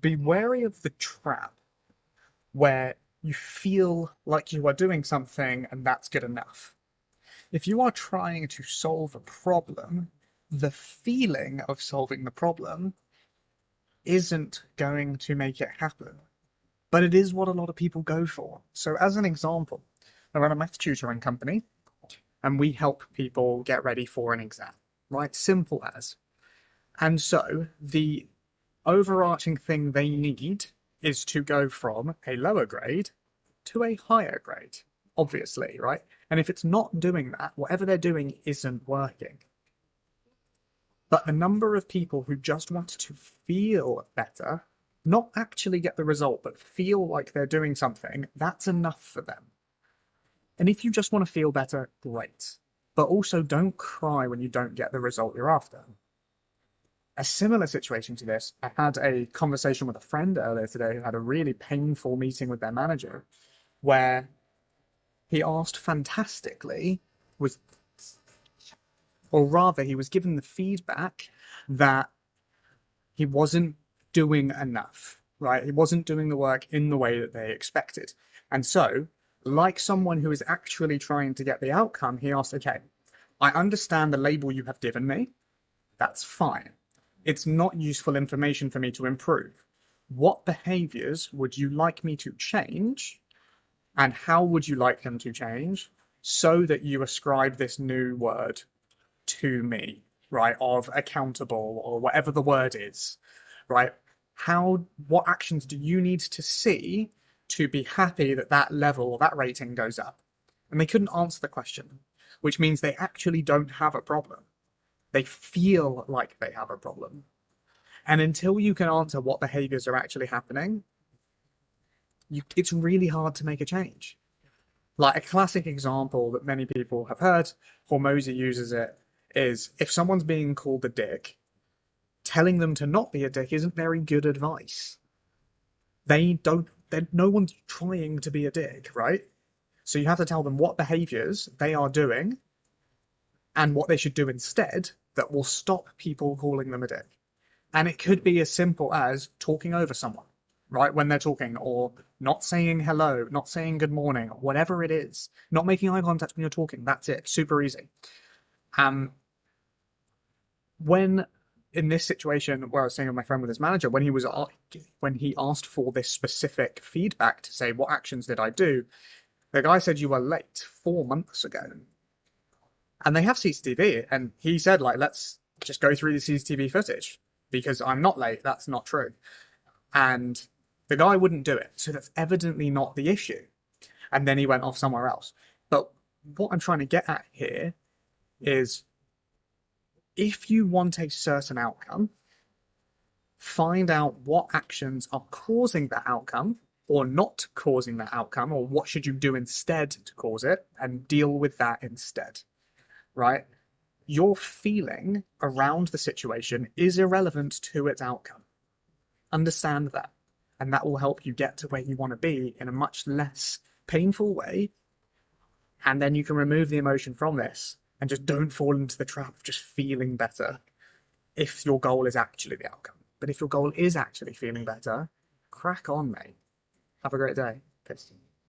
be wary of the trap where you feel like you are doing something and that's good enough. If you are trying to solve a problem, the feeling of solving the problem isn't going to make it happen. But it is what a lot of people go for. So, as an example, I run a math tutoring company and we help people get ready for an exam, right? Simple as. And so, the overarching thing they need is to go from a lower grade to a higher grade, obviously, right? And if it's not doing that, whatever they're doing isn't working. But the number of people who just want to feel better, not actually get the result, but feel like they're doing something, that's enough for them. And if you just want to feel better, great. But also don't cry when you don't get the result you're after. A similar situation to this, I had a conversation with a friend earlier today who had a really painful meeting with their manager where he asked fantastically, or rather, he was given the feedback that he wasn't doing enough, right? He wasn't doing the work in the way that they expected. And so, like someone who is actually trying to get the outcome, he asked, okay, I understand the label you have given me. That's fine. It's not useful information for me to improve. What behaviors would you like me to change? And how would you like them to change so that you ascribe this new word to me, right? Of accountable or whatever the word is, right? What actions do you need to see to be happy that that level or that rating goes up? And they couldn't answer the question, which means they actually don't have a problem. They feel like they have a problem. And until you can answer what behaviors are actually happening, it's really hard to make a change. Like a classic example that many people have heard, Hormozy uses it, is if someone's being called a dick, telling them to not be a dick isn't very good advice. No one's trying to be a dick, right? So you have to tell them what behaviors they are doing and what they should do instead that will stop people calling them a dick. And it could be as simple as talking over someone, right, when they're talking, or not saying hello, not saying good morning, whatever it is, not making eye contact when you're talking. That's it. Super easy. When in this situation where I was saying with my friend with his manager, when he asked for this specific feedback to say, what actions did I do? The guy said, you were late 4 months ago. And they have CCTV. And he said, like, let's just go through the CCTV footage because I'm not late. That's not true. And the guy wouldn't do it. So that's evidently not the issue. And then he went off somewhere else. But what I'm trying to get at here is if you want a certain outcome, find out what actions are causing that outcome or not causing that outcome, or what should you do instead to cause it, and deal with that instead, right? Your feeling around the situation is irrelevant to its outcome. Understand that. And that will help you get to where you want to be in a much less painful way. And then you can remove the emotion from this and just don't fall into the trap of just feeling better if your goal is actually the outcome. But if your goal is actually feeling better, crack on, mate. Have a great day. Peace.